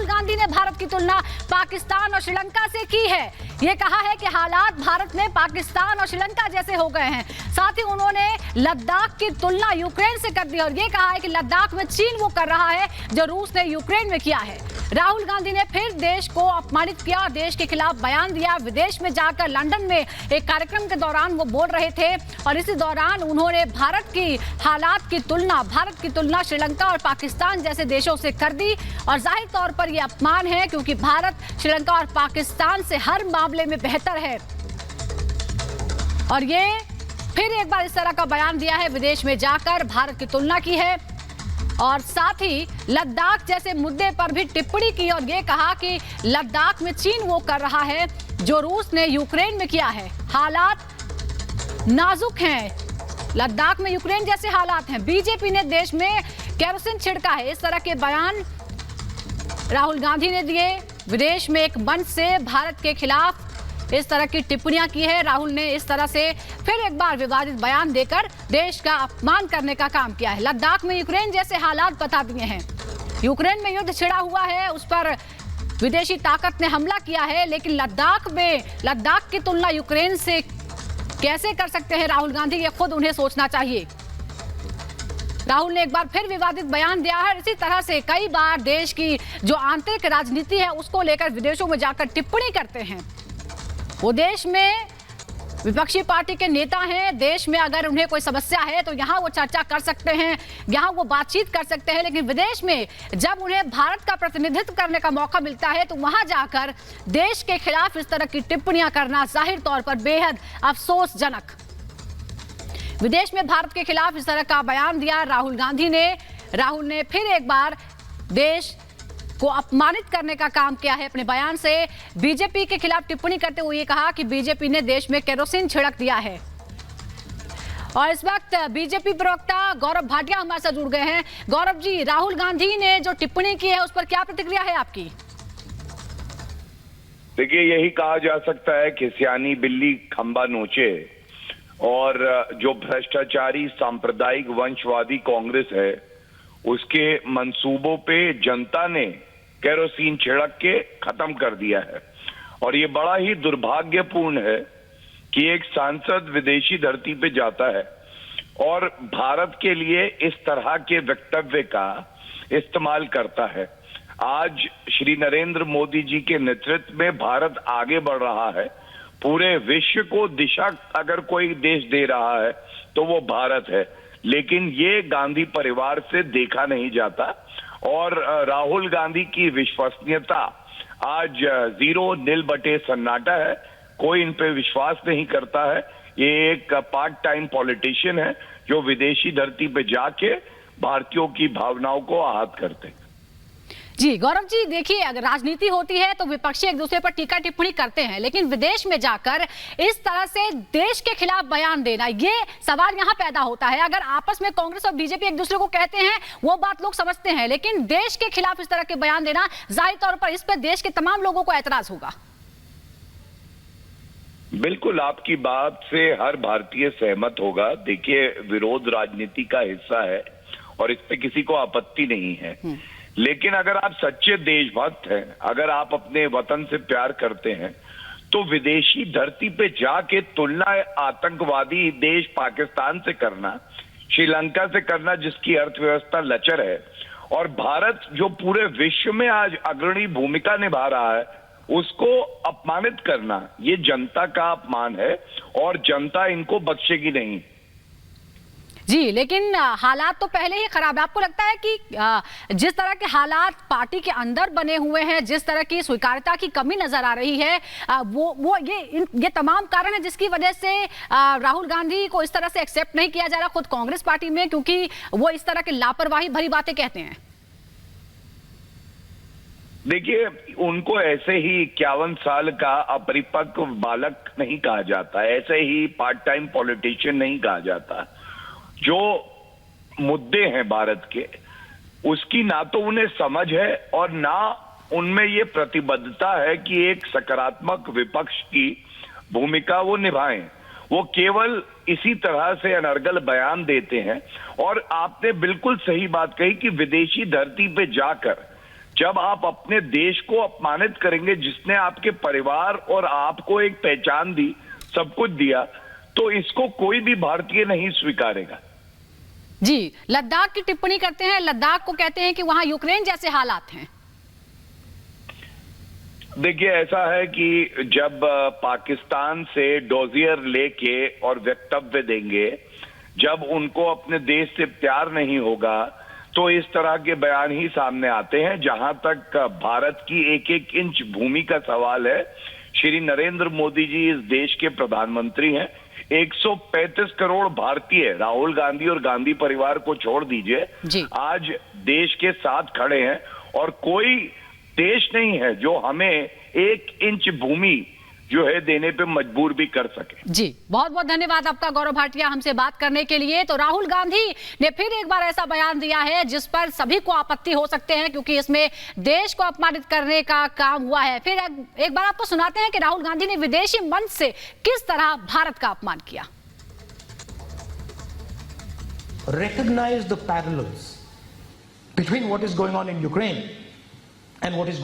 राहुल गांधी ने भारत की तुलना पाकिस्तान और श्रीलंका से की है। ये कहा है कि हालात भारत में पाकिस्तान और श्रीलंका जैसे हो गए हैं। साथ ही उन्होंने लद्दाख की तुलना यूक्रेन से कर दी और ये कहा है कि लद्दाख में चीन वो कर रहा है जो रूस ने यूक्रेन में किया है। राहुल गांधी ने फिर देश को अपमानित किया और देश के खिलाफ बयान दिया। विदेश में जाकर लंदन में एक कार्यक्रम के दौरान वो बोल रहे थे और इसी दौरान उन्होंने भारत की तुलना श्रीलंका और पाकिस्तान जैसे देशों से कर दी और जाहिर तौर पर यह अपमान है क्योंकि भारत श्रीलंका और पाकिस्तान से हर मामले में बेहतर है। और ये फिर एक बार इस तरह का बयान दिया है, विदेश में जाकर भारत की तुलना की है और साथ ही लद्दाख जैसे मुद्दे पर भी टिप्पणी की और ये कहा कि लद्दाख में चीन वो कर रहा है जो रूस ने यूक्रेन में किया है। हालात नाजुक हैं, लद्दाख में यूक्रेन जैसे हालात हैं। बीजेपी ने देश में केरोसिन छिड़का है, इस तरह के बयान राहुल गांधी ने दिए। विदेश में एक मंच से भारत के खिलाफ इस तरह की टिप्पणियां की है। राहुल ने इस तरह से फिर एक बार विवादित बयान देकर देश का अपमान करने का काम किया है। लद्दाख में यूक्रेन जैसे हालात बता दिए हैं। यूक्रेन में युद्ध छिड़ा हुआ है, उस पर विदेशी ताकत ने हमला किया है, लेकिन लद्दाख की तुलना यूक्रेन से कैसे कर सकते हैं राहुल गांधी, ये खुद उन्हें सोचना चाहिए। राहुल ने एक बार फिर विवादित बयान दिया है। इसी तरह से कई बार देश की जो आंतरिक राजनीति है उसको लेकर विदेशों में जाकर टिप्पणी करते हैं। वो देश में विपक्षी पार्टी के नेता हैं, देश में अगर उन्हें कोई समस्या है तो यहाँ वो चर्चा कर सकते हैं, यहाँ वो बातचीत कर सकते हैं, लेकिन विदेश में जब उन्हें भारत का प्रतिनिधित्व करने का मौका मिलता है तो वहां जाकर देश के खिलाफ इस तरह की टिप्पणियां करना जाहिर तौर पर बेहद अफसोसजनक। विदेश में भारत के खिलाफ इस तरह का बयान दिया राहुल गांधी ने। राहुल ने फिर एक बार देश को अपमानित करने का काम किया है अपने बयान से। बीजेपी के खिलाफ टिप्पणी करते हुए ये कहा कि बीजेपी ने देश में केरोसिन छिड़क दिया है। और इस वक्त बीजेपी प्रवक्ता गौरव भाटिया हमारे साथ जुड़ गए हैं। गौरव जी, राहुल गांधी ने जो टिप्पणी की है उस पर क्या प्रतिक्रिया है आपकी? देखिए, यही कहा जा सकता है कि सियानी बिल्ली खंबा नोचे और जो भ्रष्टाचारी सांप्रदायिक वंशवादी कांग्रेस है उसके मंसूबों पे जनता ने केरोसिन छिड़क के खत्म कर दिया है। और ये बड़ा ही दुर्भाग्यपूर्ण है कि एक सांसद विदेशी धरती पे जाता है और भारत के लिए इस तरह के वक्तव्य का इस्तेमाल करता है। आज श्री नरेंद्र मोदी जी के नेतृत्व में भारत आगे बढ़ रहा है। पूरे विश्व को दिशा अगर कोई देश दे रहा है तो वो भारत है, लेकिन ये गांधी परिवार से देखा नहीं जाता और राहुल गांधी की विश्वसनीयता आज 0-0 बटे सन्नाटा है। कोई इन पे विश्वास नहीं करता है। ये एक पार्ट टाइम पॉलिटिशियन है जो विदेशी धरती पे जाके भारतीयों की भावनाओं को आहत करते हैं। जी गौरव जी, देखिए अगर राजनीति होती है तो विपक्षी एक दूसरे पर टीका टिप्पणी करते हैं, लेकिन विदेश में जाकर इस तरह से देश के खिलाफ बयान देना, ये सवाल यहाँ पैदा होता है। अगर आपस में कांग्रेस और बीजेपी एक दूसरे को कहते हैं वो बात लोग समझते हैं, लेकिन देश के खिलाफ इस तरह के बयान देना जाहिर तौर पर इस पर देश के तमाम लोगों को ऐतराज होगा। बिल्कुल, आपकी बात से हर भारतीय सहमत होगा। देखिए, विरोध राजनीति का हिस्सा है और इस पे किसी को आपत्ति नहीं है, लेकिन अगर आप सच्चे देशभक्त हैं, अगर आप अपने वतन से प्यार करते हैं, तो विदेशी धरती पे जाके तुलना आतंकवादी देश पाकिस्तान से करना, श्रीलंका से करना जिसकी अर्थव्यवस्था लचर है, और भारत जो पूरे विश्व में आज अग्रणी भूमिका निभा रहा है उसको अपमानित करना, ये जनता का अपमान है और जनता इनको बख्शेगी नहीं। जी, लेकिन हालात तो पहले ही खराब है। आपको लगता है कि जिस तरह के हालात पार्टी के अंदर बने हुए हैं, जिस तरह की स्वीकार्यता की कमी नजर आ रही है, ये तमाम कारण है जिसकी वजह से राहुल गांधी को इस तरह से एक्सेप्ट नहीं किया जा रहा खुद कांग्रेस पार्टी में, क्योंकि वो इस तरह की लापरवाही भरी बातें कहते हैं? देखिए, उनको ऐसे ही 51 साल का अपरिपक्व बालक नहीं कहा जाता, ऐसे ही पार्ट टाइम पॉलिटिशियन नहीं कहा जाता। जो मुद्दे हैं भारत के, उसकी ना तो उन्हें समझ है और ना उनमें ये प्रतिबद्धता है कि एक सकारात्मक विपक्ष की भूमिका वो निभाएं। वो केवल इसी तरह से अनर्गल बयान देते हैं। और आपने बिल्कुल सही बात कही कि विदेशी धरती पे जाकर जब आप अपने देश को अपमानित करेंगे, जिसने आपके परिवार और आपको एक पहचान दी, सब कुछ दिया, तो इसको कोई भी भारतीय नहीं स्वीकारेगा। जी, लद्दाख की टिप्पणी करते हैं, लद्दाख को कहते हैं कि वहां यूक्रेन जैसे हालात हैं। देखिए, ऐसा है कि जब पाकिस्तान से डोजियर लेके और वक्तव्य देंगे, जब उनको अपने देश से प्यार नहीं होगा, तो इस तरह के बयान ही सामने आते हैं। जहां तक भारत की एक एक इंच भूमि का सवाल है, श्री नरेंद्र मोदी जी इस देश के प्रधानमंत्री हैं। 135 करोड़ भारतीय, राहुल गांधी और गांधी परिवार को छोड़ दीजिए, आज देश के साथ खड़े हैं, और कोई देश नहीं है जो हमें 1 इंच भूमि जो है देने पे मजबूर भी कर सके। जी, बहुत बहुत धन्यवाद आपका गौरव भाटिया हमसे बात करने के लिए। तो राहुल गांधी ने फिर एक बार ऐसा बयान दिया है जिस पर सभी को आपत्ति हो सकते हैं, क्योंकि इसमें देश को अपमानित करने का काम हुआ है। फिर एक बार आपको सुनाते हैं कि राहुल गांधी ने विदेशी मंच से किस तरह भारत का अपमान किया। Recognize the parallels between what is going on in Ukraine and what is